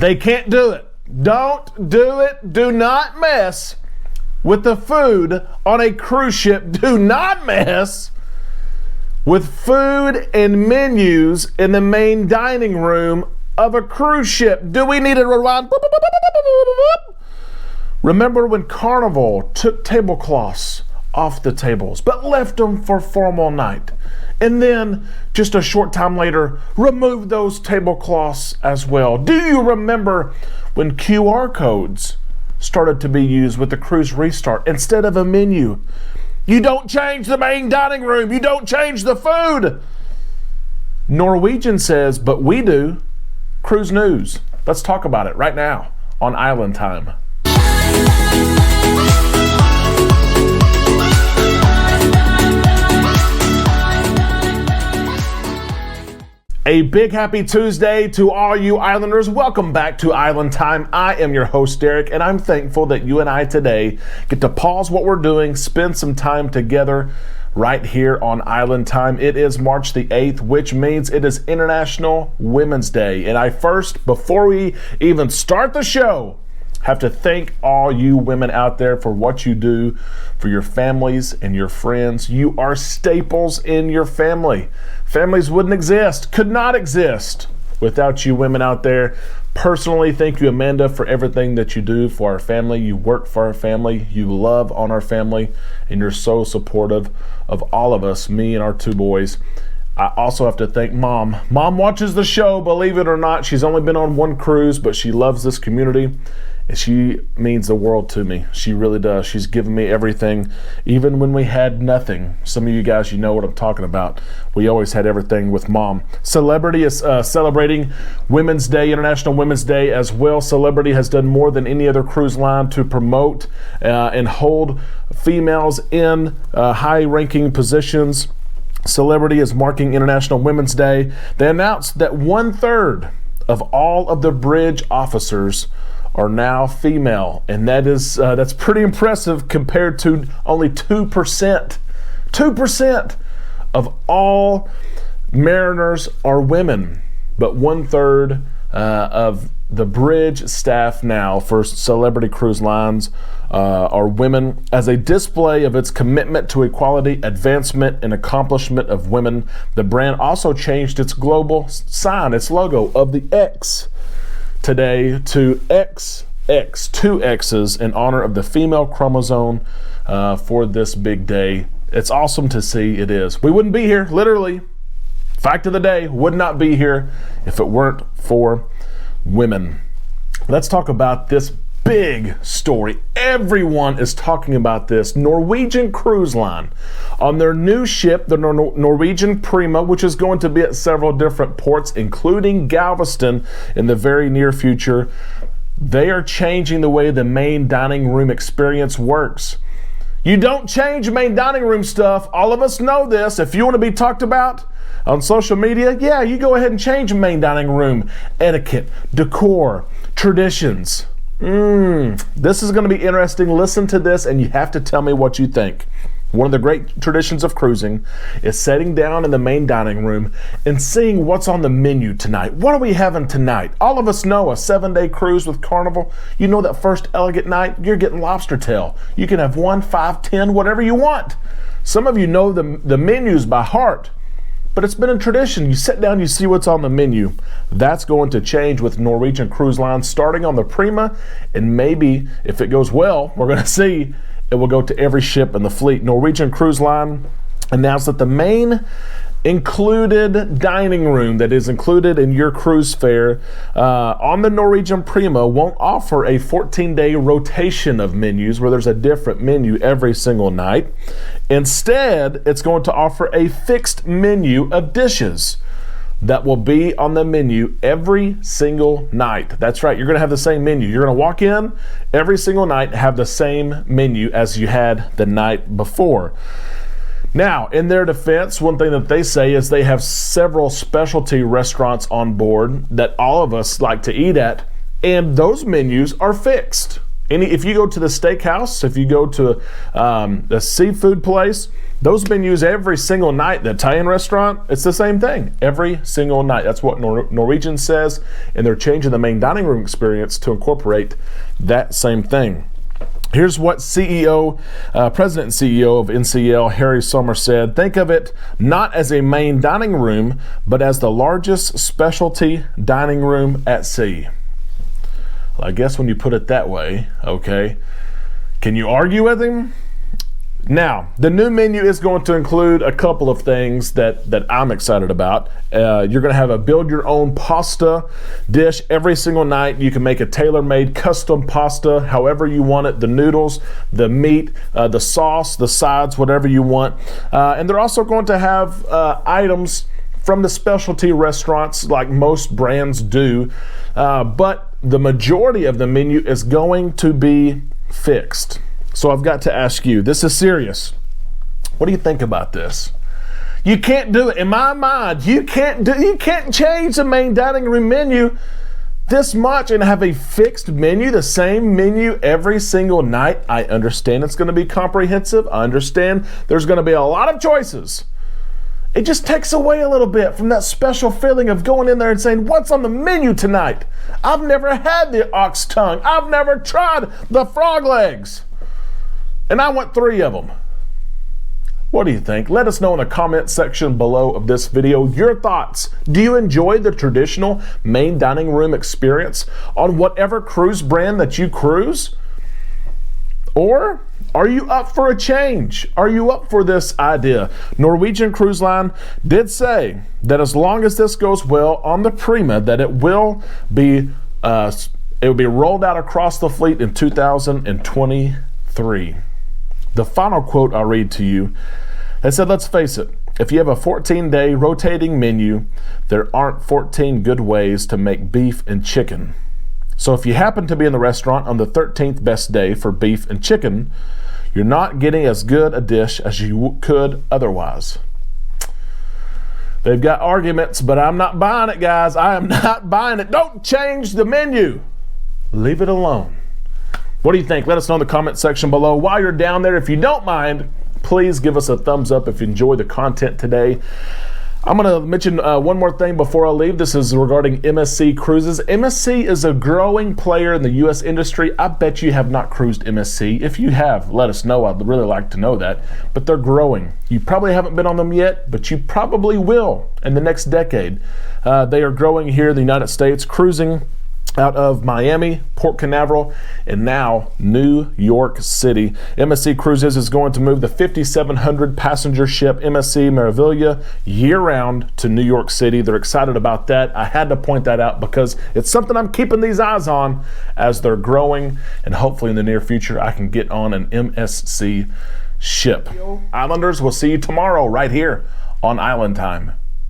They can't do it. Don't do it. Do not mess with the food on a cruise ship. Do not mess with food and menus in the main dining room of a cruise ship. Do we need to rewind? Remember when Carnival took tablecloths off the tables, but left them for formal night, and then just a short time later removed those tablecloths as well? Do you remember when QR codes started to be used with the cruise restart instead of a menu? You don't change the main dining room. You don't change the food. Norwegian says, but we do. Cruise News. Let's talk about it right now on Island Time. A big happy Tuesday to all you islanders. Welcome back to Island Time. I am your host, Derek, and I'm thankful that you and I today get to pause what we're doing, spend some time together right here on Island Time. It is March the 8th, which means it is International Women's Day. And I first, before we even start the show, have to thank all you women out there for what you do for your families and your friends. You are staples in your family. Families wouldn't exist, could not exist without you women out there. Personally, thank you, Amanda, for everything that you do for our family. You work for our family, you love on our family, and you're so supportive of all of us, me and our two boys. I also have to thank Mom. Mom watches the show, believe it or not. She's only been on one cruise, but she loves this community. And she means the world to me. She really does. She's given me everything, even when we had nothing. Some of you guys, you know what I'm talking about. We always had everything with Mom. Celebrity is celebrating Women's Day, International Women's Day as well. Celebrity has done more than any other cruise line to promote and hold females in high-ranking positions. Celebrity is marking International Women's Day. They announced that 1/3 of all of the bridge officers are now female, and that's pretty impressive compared to only 2%. 2% of all mariners are women, but 1/3 of the bridge staff now for Celebrity Cruise Lines are women. As a display of its commitment to equality, advancement, and accomplishment of women, the brand also changed its global sign, its logo of the X today to XX, two X's, in honor of the female chromosome for this big day. It's awesome to see. It is. We wouldn't be here, literally. Fact of the day, would not be here if it weren't for women. Let's talk about this big story. Everyone is talking about this. Norwegian Cruise Line, on their new ship, the Norwegian Prima, which is going to be at several different ports, including Galveston in the very near future, they are changing the way the main dining room experience works. You don't change main dining room stuff. All of us know this. If you want to be talked about on social media, yeah, you go ahead and change main dining room etiquette, decor, traditions. This is going to be interesting. Listen to this and you have to tell me what you think. One of the great traditions of cruising is sitting down in the main dining room and seeing what's on the menu tonight. What are we having tonight? All of us know a 7-day cruise with Carnival. You know that first elegant night, you're getting lobster tail. You can have 1, 5, 10, whatever you want. Some of you know the menus by heart. But it's been a tradition. You sit down, you see what's on the menu. That's going to change with Norwegian Cruise Line starting on the Prima, and maybe, if it goes well, we're going to see it will go to every ship in the fleet. Norwegian Cruise Line announced that the main included dining room that is included in your cruise fare on the Norwegian Prima won't offer a 14-day rotation of menus where there's a different menu every single night. Instead, it's going to offer a fixed menu of dishes that will be on the menu every single night. That's right, you're going to have the same menu. You're going to walk in every single night, have the same menu as you had the night before. Now, in their defense, one thing that they say is they have several specialty restaurants on board that all of us like to eat at, and those menus are fixed. If you go to the steakhouse, if you go to a seafood place, Those menus every single night. The Italian restaurant, it's the same thing every single night. That's what Norwegian says, and they're changing the main dining room experience to incorporate that same thing. Here's what President and CEO of NCL, Harry Sommer, said. Think of it not as a main dining room, but as the largest specialty dining room at sea. Well, I guess when you put it that way, okay. Can you argue with him? Now, the new menu is going to include a couple of things that I'm excited about. You're going to have a build-your-own pasta dish every single night. You can make a tailor-made custom pasta however you want it, the noodles, the meat, the sauce, the sides, whatever you want. And they're also going to have items from the specialty restaurants like most brands do. But the majority of the menu is going to be fixed. So I've got to ask you, this is serious. What do you think about this? You can't do it. In my mind, you can't change the main dining room menu this much and have a fixed menu, the same menu every single night. I understand it's going to be comprehensive. I understand there's going to be a lot of choices. It just takes away a little bit from that special feeling of going in there and saying, what's on the menu tonight? I've never had the ox tongue. I've never tried the frog legs. And I want 3 of them. What do you think? Let us know in the comment section below of this video your thoughts. Do you enjoy the traditional main dining room experience on whatever cruise brand that you cruise? Or are you up for a change? Are you up for this idea? Norwegian Cruise Line did say that as long as this goes well on the Prima, that it will be rolled out across the fleet in 2023. The final quote I'll read to you, they said, let's face it, if you have a 14-day rotating menu, there aren't 14 good ways to make beef and chicken. So if you happen to be in the restaurant on the 13th best day for beef and chicken, you're not getting as good a dish as you could otherwise. They've got arguments, but I'm not buying it, guys. I am not buying it. Don't change the menu. Leave it alone. What do you think? Let us know in the comment section below. While you're down there, if you don't mind, please give us a thumbs up if you enjoy the content today. I'm going to mention one more thing before I leave. This is regarding MSC Cruises. MSC is a growing player in the U.S. industry. I bet you have not cruised MSC. If you have, let us know. I'd really like to know that. But they're growing. You probably haven't been on them yet, but you probably will in the next decade. They are growing here in the United States, cruising out of Miami, Port Canaveral, and now New York City. MSC Cruises is going to move the 5,700 passenger ship MSC Meraviglia year-round to New York City. They're excited about that. I had to point that out because it's something I'm keeping these eyes on as they're growing, and hopefully in the near future I can get on an MSC ship. Islanders, we'll see you tomorrow right here on Island Time.